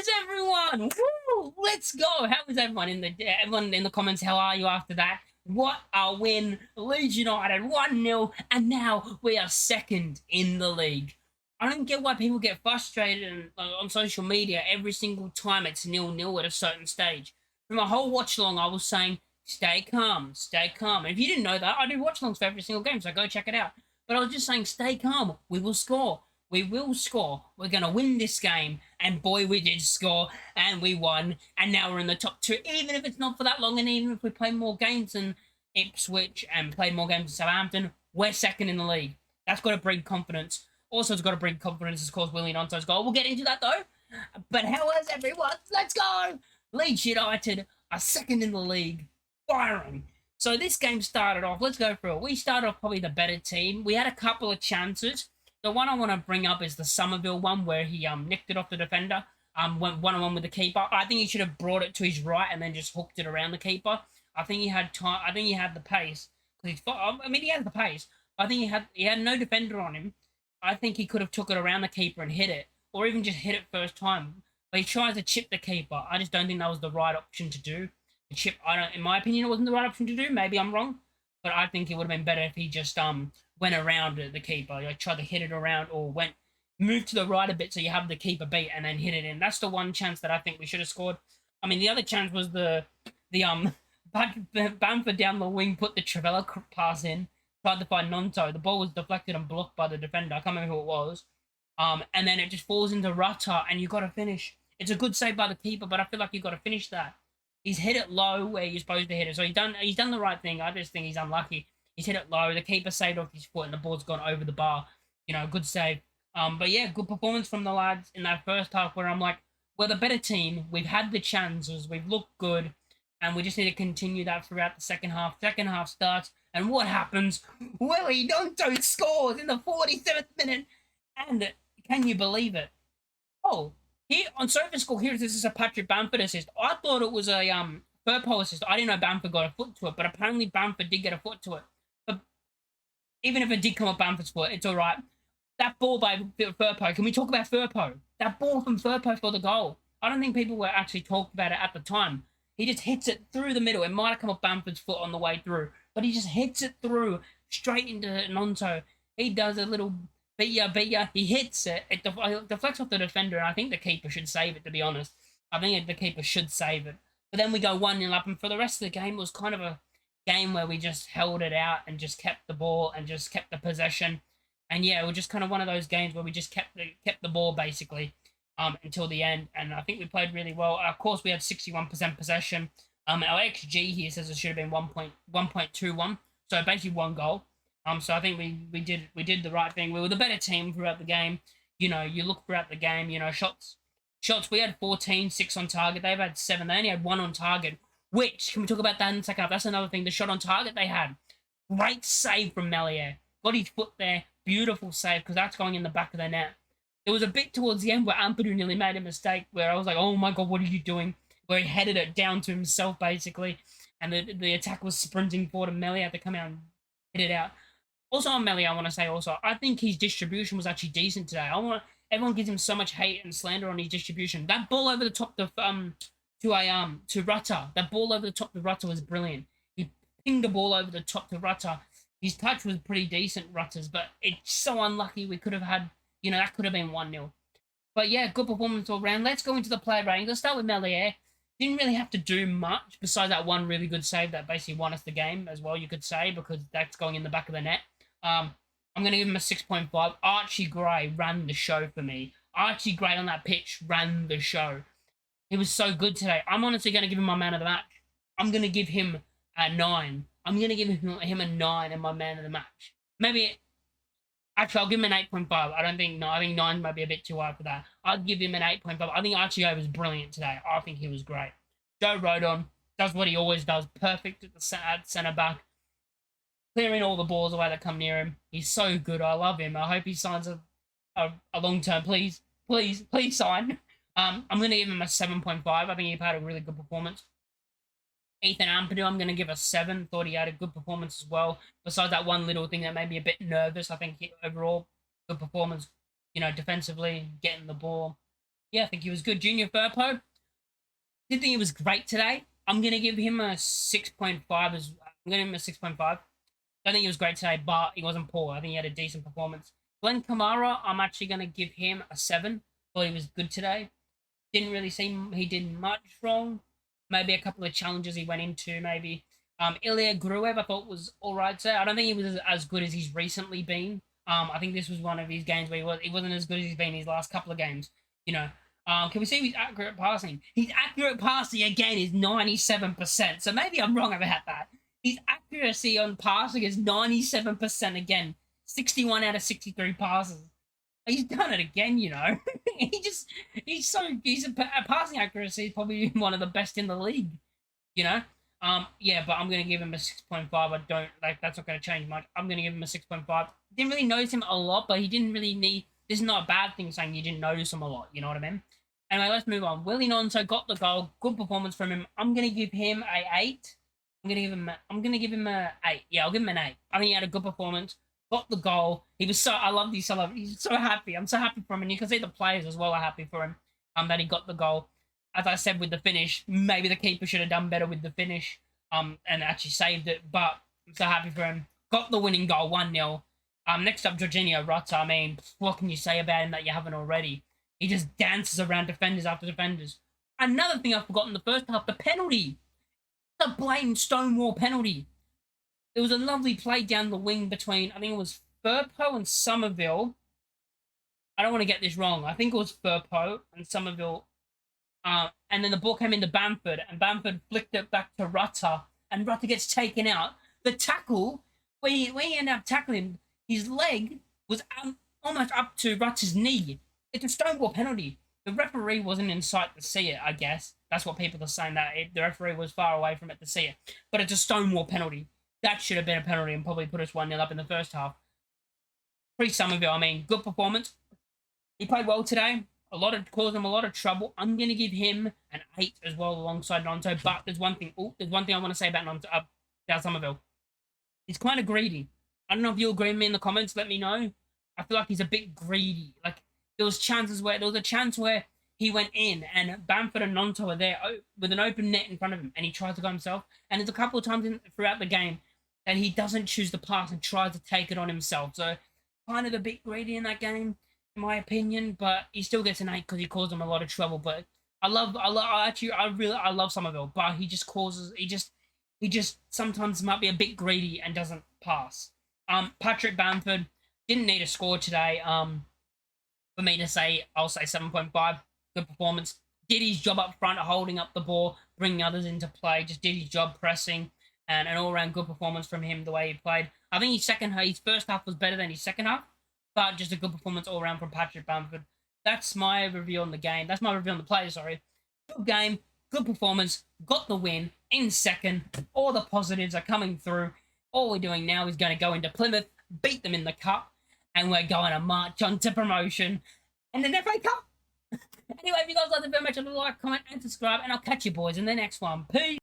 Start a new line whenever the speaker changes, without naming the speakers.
is everyone? Woo! Let's go. How is everyone in the comments? How are you after that? What a win. Leeds United 1-0, and now we are second in the league. I don't get why people get frustrated on social media every single time it's 0-0 at a certain stage. For my whole watch along, I was saying, stay calm, stay calm. And if you didn't know that, I do watch alongs for every single game, so go check it out. But I was just saying, stay calm. We will score. We will score. We're going to win this game. And boy, we did score. And we won. And now we're in the top two. Even if it's not for that long. And even if we play more games than Ipswich and play more games than Southampton, we're second in the league. That's got to bring confidence. Also, it's got to bring confidence, of course, Willie Gnonto's goal. We'll get into that, though. But how is everyone? Let's go! Leeds United are second in the league. Firing. So this game started off. Let's go through it. We started off probably the better team. We had a couple of chances. The one I want to bring up is the Somerville one where he nicked it off the defender, went one-on-one with the keeper. I think he should have brought it to his right and then just hooked it around the keeper. I think he had time. I think he had the pace. I mean, he had the pace. I think he had no defender on him. I think he could have took it around the keeper and hit it, or even just hit it first time. But he tries to chip the keeper. I just don't think that was the right option to do. The chip, in my opinion, it wasn't the right option to do. Maybe I'm wrong, but I think it would have been better if he just went around the keeper, like tried to hit it around, or moved to the right a bit so you have the keeper beat and then hit it in. That's the one chance that I think we should have scored. I mean, the other chance was the Bamford down the wing put the Travella pass in, tried to find Gnonto. The ball was deflected and blocked by the defender. I can't remember who it was. And then it just falls into Rutter, and you got to finish. It's a good save by the keeper, but I feel like you got to finish that. He's hit it low where you're supposed to hit it, so he's done the right thing. I just think he's unlucky. He's hit it low. The keeper saved off his foot, and the ball's gone over the bar. You know, good save. But yeah, good performance from the lads in that first half, where I'm like, we're the better team. We've had the chances. We've looked good, and we just need to continue that throughout the second half. Second half starts, and what happens? Willie Gnonto scores in the 47th minute, and can you believe it? Oh, here on SofaScore, here this is a Patrick Bamford assist. I thought it was a Firpo assist. I didn't know Bamford got a foot to it, but apparently Bamford did get a foot to it. But even if it did come up Bamford's foot, it's all right. That ball by Firpo, can we talk about Firpo? That ball from Firpo for the goal. I don't think people were actually talking about it at the time. He just hits it through the middle. It might have come up Bamford's foot on the way through, but he just hits it through straight into Gnonto. He does a little beat he hits it. It deflects off the defender, and I think the keeper should save it, to be honest. I think the keeper should save it. But then we go 1-0 up, and for the rest of the game, it was kind of a game where we just held it out and just kept the ball and just kept the possession. And yeah, it was just kind of one of those games where we just kept the ball, basically, until the end. And I think we played really well. Of course, we had 61% possession. Our XG here says it should have been 1.21, so basically one goal. So I think we did the right thing. We were the better team throughout the game. You know, you look throughout the game, you know, shots, we had 14, 6 on target. They've had 7. They only had 1 on target, which, can we talk about that in the second half? That's another thing. The shot on target they had. Great save from Melier. Got his foot there. Beautiful save, because that's going in the back of the net. There was a bit towards the end where Ampadu nearly made a mistake, where I was like, oh my God, what are you doing? Where he headed it down to himself, basically. And the attack was sprinting forward, and Melier had to come out and hit it out. Also on Melier, I want to say also, I think his distribution was actually decent today. Everyone gives him so much hate and slander on his distribution. That ball over the top to Rutter. That ball over the top to Rutter was brilliant. He pinged the ball over the top to Rutter. His touch was pretty decent, Rutter's, but it's so unlucky. We could have had, you know, that could have been 1-0. But yeah, good performance all round. Let's go into the player ratings. Let's start with Melier. Didn't really have to do much besides that one really good save that basically won us the game as well, you could say, because that's going in the back of the net. I'm going to give him a 6.5. Archie Gray ran the show for me. Archie Gray on that pitch ran the show. He was so good today. I'm honestly going to give him my man of the match. I'm going to give him a 9. I'm going to give him a 9 and my man of the match. Maybe, actually, I'll give him an 8.5. I think 9 might be a bit too high for that. I'd give him an 8.5. I think Archie Gray was brilliant today. I think he was great. Joe Rodon does what he always does. Perfect at the centre back. Clearing all the balls away that come near him. He's so good. I love him. I hope he signs a long-term. Please sign. I'm going to give him a 7.5. I think he had a really good performance. Ethan Ampadu, I'm going to give a 7. Thought he had a good performance as well. Besides that one little thing that made me a bit nervous, I think overall, good performance. You know, defensively, getting the ball. Yeah, I think he was good. Junior Firpo, didn't think he was great today. I'm gonna give him a 6.5. I'm gonna give him a 6.5. Don't think he was great today, but he wasn't poor. I think he had a decent performance. Glenn Kamara, I'm actually gonna give him a 7. Thought he was good today. Didn't really seem he did much wrong. Maybe a couple of challenges he went into. Maybe Ilya Gruev I thought was all right today. I don't think he was as good as he's recently been. I think this was one of his games where he wasn't as good as he's been in his last couple of games. You know, can we see his accurate passing? His accurate passing again is 97%. So maybe I'm wrong about that. His accuracy on passing is 97% again. 61 out of 63 passes. He's done it again, you know. He's a passing accuracy is probably one of the best in the league, you know. Yeah, but I'm gonna give him a 6.5. I don't like that's not gonna change much. I'm gonna give him a 6.5. Didn't really notice him a lot, but he didn't really need. This is not a bad thing saying you didn't notice him a lot. You know what I mean? Anyway, let's move on. Willie Gnonto got the goal. Good performance from him. I'm gonna give him a 8. I'm gonna give him a 8. Yeah, I'll give him an 8. I think he had a good performance. Got the goal. He was so. I love these. He's so happy. I'm so happy for him, and you can see the players as well are happy for him. That he got the goal. As I said with the finish, maybe the keeper should have done better with the finish. And actually saved it. But I'm so happy for him. Got the winning goal, 1-0. Next up, Jorginho Rutter. I mean, what can you say about him that you haven't already? He just dances around defenders after defenders. Another thing I've forgotten the first half, the penalty. The blatant Stonewall penalty. There was a lovely play down the wing between, I think it was Firpo and Somerville. I don't want to get this wrong. I think it was Firpo and Somerville. And then the ball came into Bamford, and Bamford flicked it back to Rutter, and Rutter gets taken out. The tackle, when he ended up tackling, his leg was almost up to Rutter's knee. It's a Stonewall penalty. The referee wasn't in sight to see it, I guess. That's what people are saying, that the referee was far away from it to see it. But it's a Stonewall penalty. That should have been a penalty and probably put us 1-0 up in the first half. Somerville, I mean, good performance. He played well today. Caused him a lot of trouble. I'm gonna give him an 8 as well alongside Gnonto. But there's one thing. There's one thing I want to say about about Somerville. He's kind of greedy. I don't know if you agree with me in the comments. Let me know. I feel like he's a bit greedy. Like there was a chance where he went in and Bamford and Gnonto were there with an open net in front of him, and he tried to go himself. And there's a couple of times throughout the game that he doesn't choose the pass and tries to take it on himself. So kind of a bit greedy in that game, in my opinion, but he still gets an 8 because he caused them a lot of trouble. But I love Somerville, but he just sometimes might be a bit greedy and doesn't pass. Patrick Bamford didn't need a score today. For me to say, I'll say 7.5. Good performance. Did his job up front, holding up the ball, bringing others into play. Just did his job pressing, and an all-round good performance from him the way he played. I think his first half was better than his second half. But just a good performance all around from Patrick Bamford. That's my review on the game. That's my review on the players, sorry. Good game, good performance, got the win in second. All the positives are coming through. All we're doing now is going to go into Plymouth, beat them in the cup, and we're going to march on to promotion and the FA Cup. Anyway, if you guys like the video, make sure to like, comment, and subscribe, and I'll catch you boys in the next one. Peace.